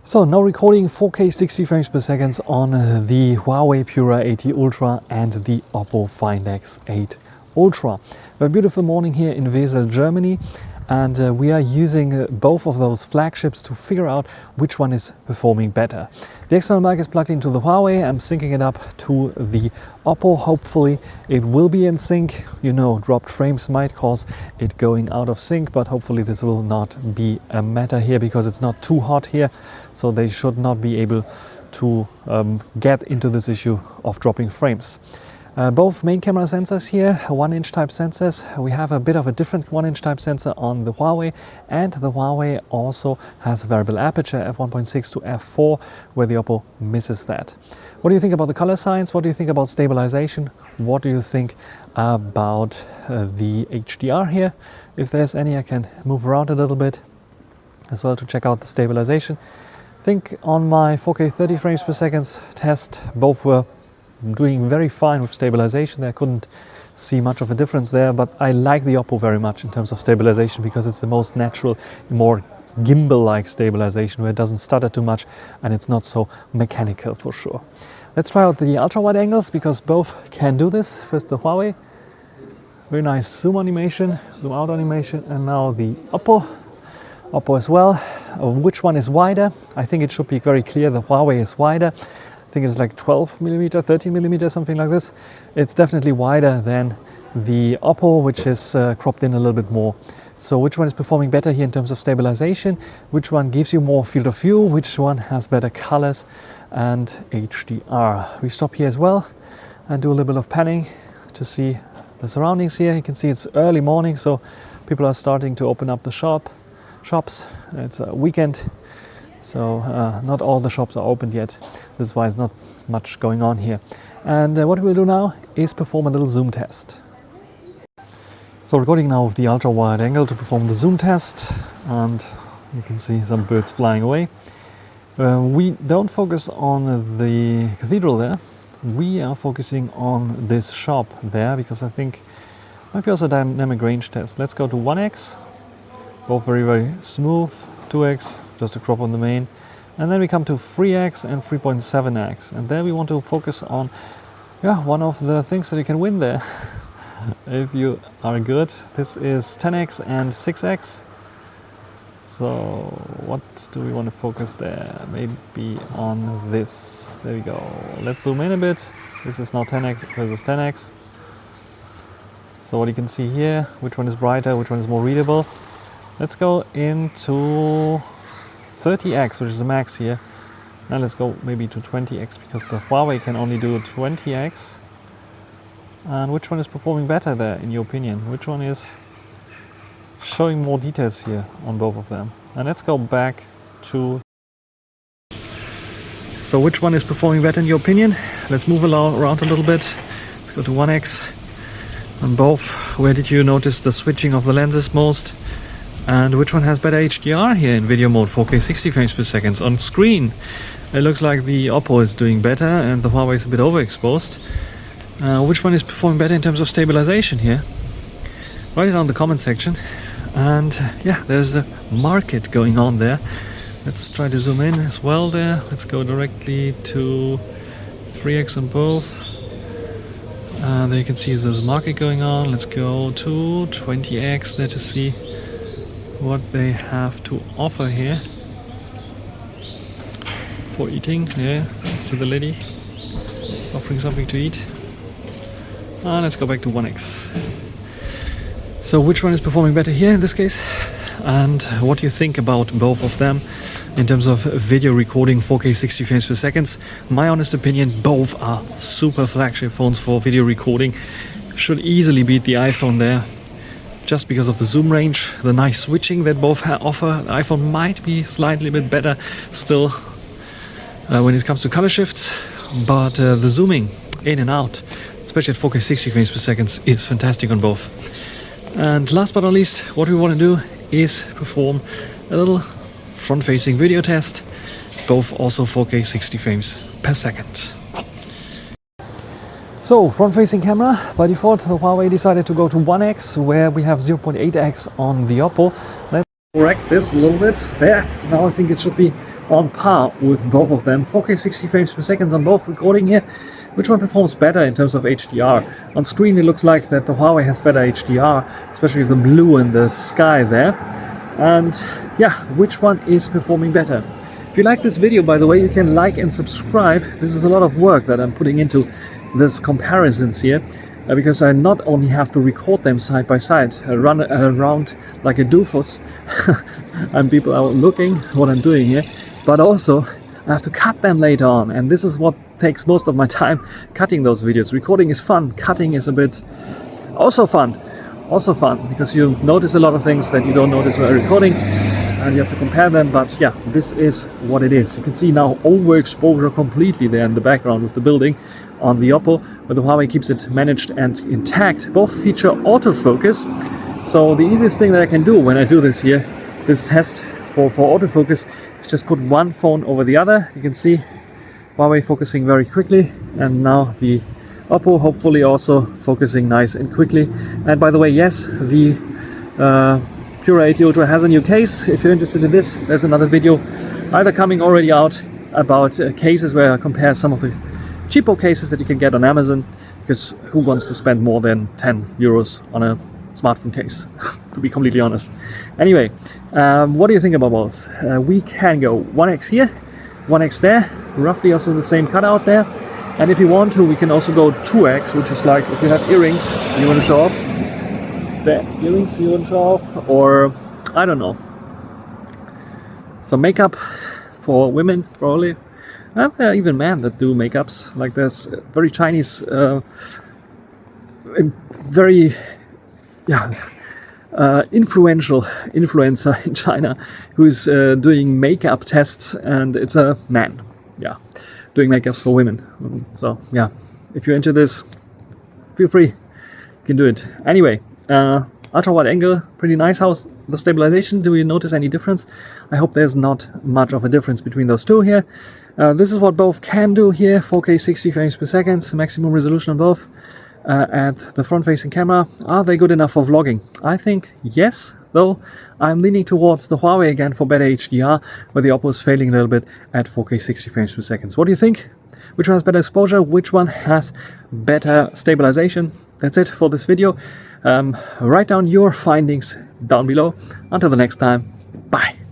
So now recording 4K 60 frames per second on the Huawei Pura 80 Ultra and the Oppo Find X8 Ultra. A beautiful morning here in Wesel, Germany, and we are using both of those flagships to figure out which one is performing better. The external mic is plugged into the Huawei. I'm syncing it up to the Oppo. Hopefully it will be in sync. You know, dropped frames might cause it going out of sync, but hopefully this will not be a matter here because it's not too hot here, so they should not be able to get into this issue of dropping frames. Both main camera sensors here, 1-inch type sensors. We have a bit of a different 1-inch type sensor on the Huawei, and the Huawei also has variable aperture f1.6 to f4, where the Oppo misses that. What do you think about the color science? What do you think about stabilization? What do you think about the HDR here? If there's any, I can move around a little bit as well to check out the stabilization. I think on my 4K 30 frames per second test, both were doing very fine with stabilization. I couldn't see much of a difference there, but I like the Oppo very much in terms of stabilization because it's the most natural, more gimbal-like stabilization where it doesn't stutter too much and it's not so mechanical for sure. Let's try out the ultra-wide angles because both can do this. First the Huawei, very nice zoom animation, zoom out animation, and now the Oppo as well. Which one is wider? I think it should be very clear the Huawei is wider. I think it's like 12mm, 13mm, something like this. It's definitely wider than the Oppo, which is cropped in a little bit more. So which one is performing better here in terms of stabilization? Which one gives you more field of view? Which one has better colors and HDR? We stop here as well and do a little bit of panning to see the surroundings here. You can see it's early morning, so people are starting to open up the shops. It's a weekend. So not all the shops are opened yet. This is why there's not much going on here. And what we'll do now is perform a little zoom test. So recording now with the ultra wide angle to perform the zoom test, and you can see some birds flying away. We don't focus on the cathedral there. We are focusing on this shop there because I think it might be also a dynamic range test. Let's go to 1x, both very, very smooth. 2x, just a crop on the main, and then we come to 3x and 3.7x, and then we want to focus on one of the things that you can win there if you are good. This is 10x and 6x. So what do we want to focus there? Maybe on this. There we go. Let's zoom in a bit. This is now 10x versus 10x. So what you can see here, which one is brighter, which one is more readable. Let's go into 30x, which is the max here. Now let's go maybe to 20x because the Huawei can only do 20x. And which one is performing better there, in your opinion? Which one is showing more details here on both of them? And let's go back to... So which one is performing better in your opinion? Let's move around a little bit. Let's go to 1x. On both, where did you notice the switching of the lenses most? And which one has better HDR here in video mode, 4K 60 frames per second? On screen, it looks like the Oppo is doing better and the Huawei is a bit overexposed. Which one is performing better in terms of stabilization here? Write it down in the comment section. And yeah, there's a market going on there. Let's try to zoom in as well there. Let's go directly to 3x on both. There you can see there's a market going on. Let's go to 20x there to see what they have to offer here for eating. Yeah, let's see the lady offering something to eat. Let's go back to 1x. So which one is performing better here in this case? And what do you think about both of them in terms of video recording 4K 60 frames per second? My honest opinion, both are super flagship phones for video recording. Should easily beat the iPhone there. Just because of the zoom range, the nice switching that both offer. The iPhone might be slightly bit better still when it comes to color shifts, but the zooming in and out, especially at 4K 60 frames per second, is fantastic on both. And last but not least, what we want to do is perform a little front-facing video test, both also 4K 60 frames per second. So, front-facing camera, by default the Huawei decided to go to 1x, where we have 0.8x on the Oppo. Let's correct this a little bit. There, now I think it should be on par with both of them. 4K 60 frames per second on both recording here. Which one performs better in terms of HDR? On screen it looks like that the Huawei has better HDR, especially with the blue in the sky there. And yeah, which one is performing better? If you like this video, by the way, you can like and subscribe. This is a lot of work that I'm putting into this comparisons here, because I not only have to record them side by side, run around like a doofus and people are looking what I'm doing here, but also I have to cut them later on, and this is what takes most of my time, cutting those videos. Recording is fun, cutting is a bit also fun, because you notice a lot of things that you don't notice while recording, and you have to compare them. But yeah, this is what it is. You can see now overexposure completely there in the background with the building on the Oppo, but the Huawei keeps it managed and intact. Both feature autofocus, so the easiest thing that I can do when I do this here, this test for autofocus, is just put one phone over the other. You can see Huawei focusing very quickly, and now the Oppo hopefully also focusing nice and quickly. And by the way, yes, the Pura 80 Ultra has a new case. If you're interested in this, there's another video either coming already out about cases where I compare some of the cheapo cases that you can get on Amazon, because who wants to spend more than 10 euros on a smartphone case, to be completely honest. Anyway, what do you think about both? We can go 1x here, 1x there, roughly also the same cutout there. And if you want to, we can also go 2x, which is like if you have earrings you want to show off, the earrings you want to show off, or I don't know, some makeup for women probably. And there are even men that do makeups. Like there's a very Chinese, very influencer in China who's doing makeup tests, and it's a man, yeah, doing makeups for women. So yeah, if you're into this, feel free, you can do it. Anyway, ultra wide angle, pretty nice. How's the stabilization? Do you notice any difference? I hope there's not much of a difference between those two here. This is what both can do here: 4K 60 frames per second, maximum resolution on both. At the front-facing camera, are they good enough for vlogging? I think yes, though I'm leaning towards the Huawei again for better HDR, where the Oppo is failing a little bit at 4K 60 frames per second. What do you think? Which one has better exposure? Which one has better stabilization? That's it for this video. Write down your findings down below. Until the next time, bye!